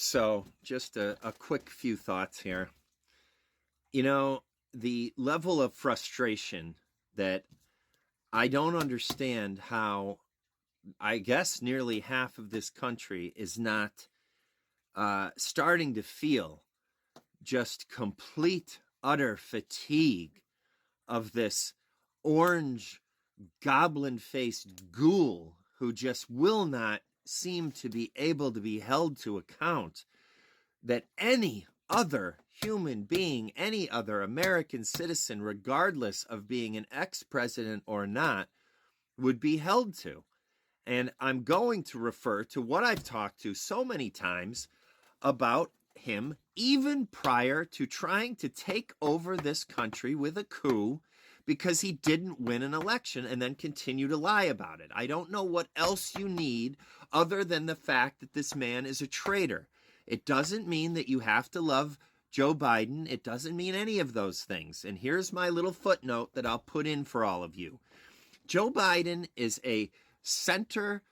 So, just a quick few thoughts here. You know, the level of frustration that I don't understand how I guess nearly half of this country is not starting to feel just complete, utter fatigue of this orange, goblin faced ghoul who just will not seem to be able to be held to account that any other human being, any other American citizen, regardless of being an ex-president or not, would be held to. And I'm going to refer to what I've talked to so many times about him, even prior to trying to take over this country with a coup because he didn't win an election and then continue to lie about it. I don't know what else you need other than the fact that this man is a traitor. It doesn't mean that you have to love Joe Biden. It doesn't mean any of those things. And here's my little footnote that I'll put in for all of you. Joe Biden is a center,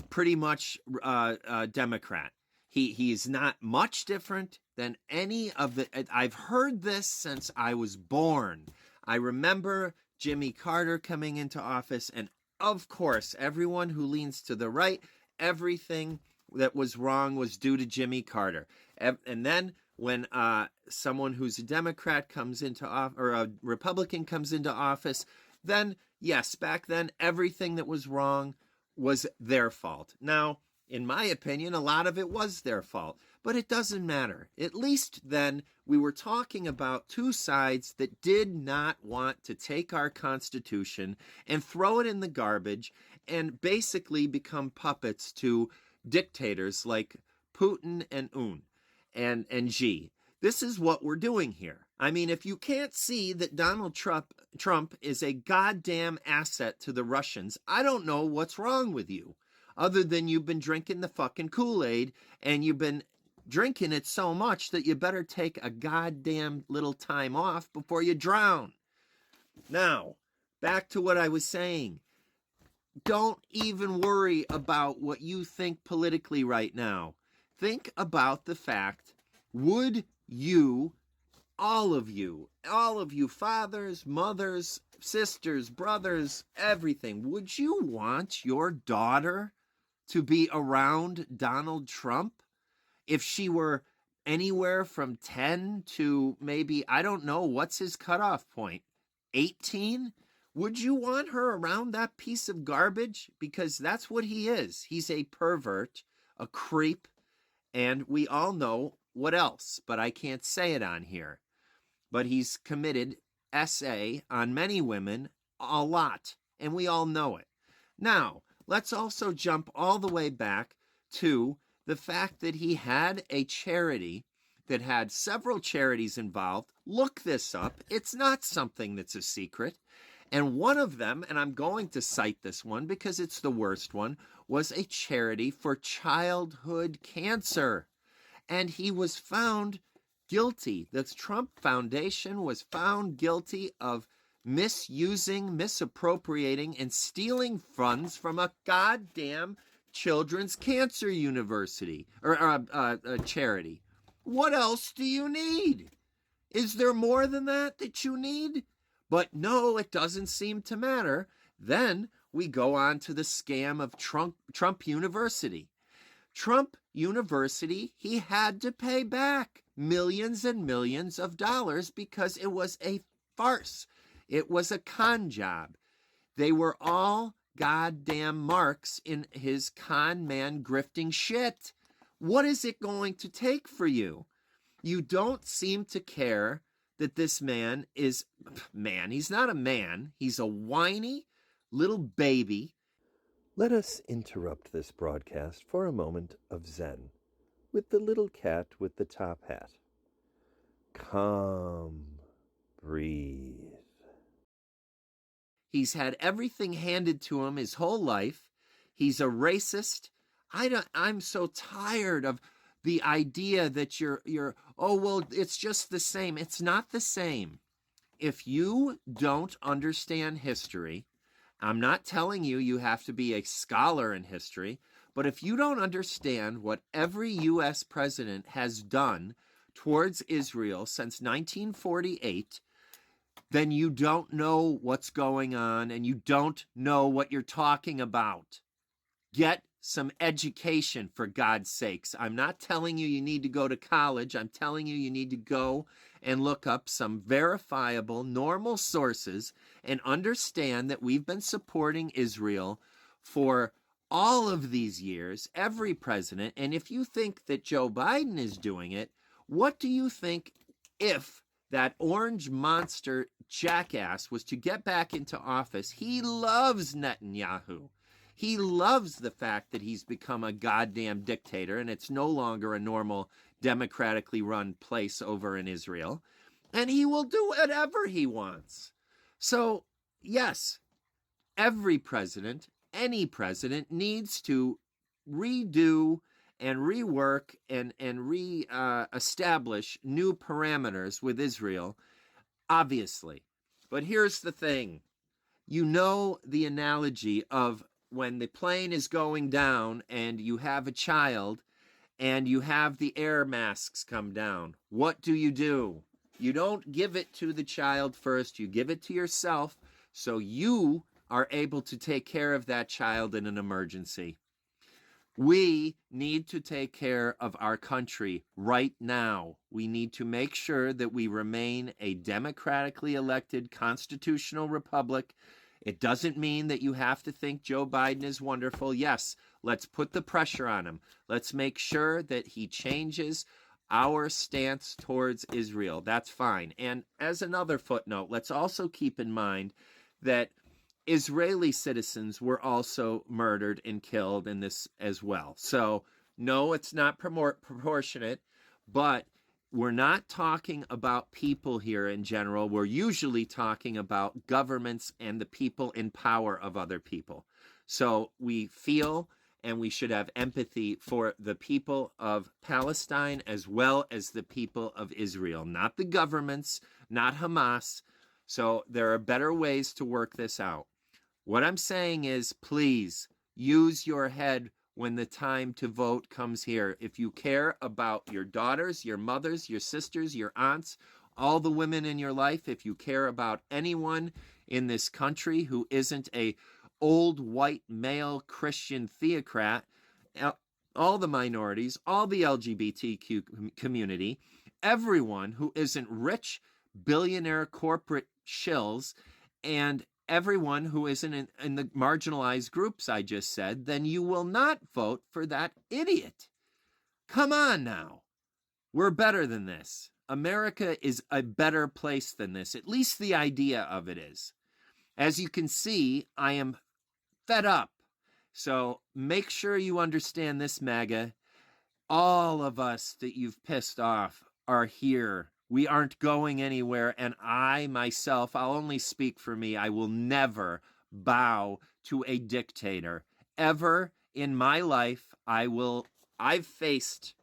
pretty much Democrat. He's not much different than any of the. I've heard this since I was born. I remember Jimmy Carter coming into office, and of course, everyone who leans to the right, everything that was wrong was due to Jimmy Carter. And then when someone who's a Democrat comes into office, or a Republican comes into office, then yes, back then everything that was wrong was their fault. Now, in my opinion, a lot of it was their fault, but it doesn't matter. At least then we were talking about two sides that did not want to take our Constitution and throw it in the garbage and basically become puppets to dictators like Putin and and Xi. This is what we're doing here. I mean, if you can't see that Donald Trump is a goddamn asset to the Russians, I don't know what's wrong with you. Other than you've been drinking the fucking Kool-Aid, and you've been drinking it so much that you better take a goddamn little time off before you drown. Now, back to what I was saying. Don't even worry about what you think politically right now. Think about the fact, would you, all of you, fathers, mothers, sisters, brothers, everything, would you want your daughter to be around Donald Trump if she were anywhere from 10 to maybe, I don't know, what's his cutoff point, 18? Would you want her around that piece of garbage? Because that's what he is. He's a pervert, a creep, and we all know what else, but I can't say it on here. But he's committed SA on many women, a lot, and we all know it. Now, let's also jump all the way back to the fact that he had a charity that had several charities involved. Look this up. It's not something that's a secret. And one of them, and I'm going to cite this one because it's the worst one, was a charity for childhood cancer. And he was found guilty. The Trump Foundation was found guilty of misusing, misappropriating, and stealing funds from a goddamn children's cancer university or a charity. What else do you need? Is there more than that you need? But no, it doesn't seem to matter. Then we go on to the scam of Trump University. Trump University, he had to pay back millions and millions of dollars because it was a farce. It was a con job. They were all goddamn marks in his con man grifting shit. What is it going to take for you? You don't seem to care that this man is, he's not a man. He's a whiny little baby. Let us interrupt this broadcast for a moment of Zen with the little cat with the top hat. Calm, breathe. He's had everything handed to him his whole life. He's a racist. I'm so tired of the idea that oh, well, it's just the same. It's not the same. If you don't understand history, I'm not telling you have to be a scholar in history, But if you don't understand what every U.S. president has done towards Israel since 1948, then you don't know what's going on and you don't know what you're talking about. Get some education, for God's sakes. I'm not telling you need to go to college. I'm telling you need to go and look up some verifiable, normal sources and understand that we've been supporting Israel for all of these years, every president. And if you think that Joe Biden is doing it, what do you think if that orange monster jackass was to get back into office? He loves Netanyahu. He loves the fact that he's become a goddamn dictator and it's no longer a normal democratically run place over in Israel. And he will do whatever he wants. So, yes, every president, any president, needs to redo and rework and re-establish new parameters with Israel, obviously. But here's the thing. You know the analogy of when the plane is going down and you have a child and you have the air masks come down. What do? You don't give it to the child first. You give it to yourself so you are able to take care of that child in an emergency. We need to take care of our country right now. We need to make sure that we remain a democratically elected constitutional republic. It doesn't mean that you have to think Joe Biden is wonderful. Yes, let's put the pressure on him. Let's make sure that he changes our stance towards Israel. That's fine. And as another footnote, let's also keep in mind that Israeli citizens were also murdered and killed in this as well. So, no, it's not proportionate, but we're not talking about people here in general. We're usually talking about governments and the people in power of other people. So we feel and we should have empathy for the people of Palestine as well as the people of Israel, not the governments, not Hamas. So there are better ways to work this out. What I'm saying is, please use your head when the time to vote comes here. If you care about your daughters, your mothers, your sisters, your aunts, all the women in your life, if you care about anyone in this country who isn't a old white male Christian theocrat, all the minorities, all the LGBTQ community, everyone who isn't rich billionaire corporate shills, and everyone who isn't in the marginalized groups I just said, then you will not vote for that idiot. Come on now. We're better than this. America is a better place than this. At least the idea of it is. As you can see, I am fed up. So make sure you understand this, MAGA. All of us that you've pissed off are here. We aren't going anywhere, and I myself, I'll only speak for me, I will never bow to a dictator. Ever in my life, I've faced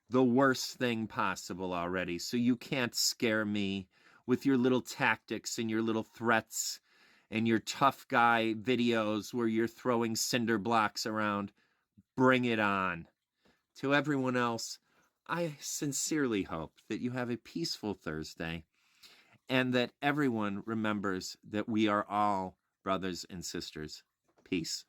the worst thing possible already, so you can't scare me with your little tactics and your little threats and your tough guy videos where you're throwing cinder blocks around. Bring it on. To everyone else, I sincerely hope that you have a peaceful Thursday and that everyone remembers that we are all brothers and sisters. Peace.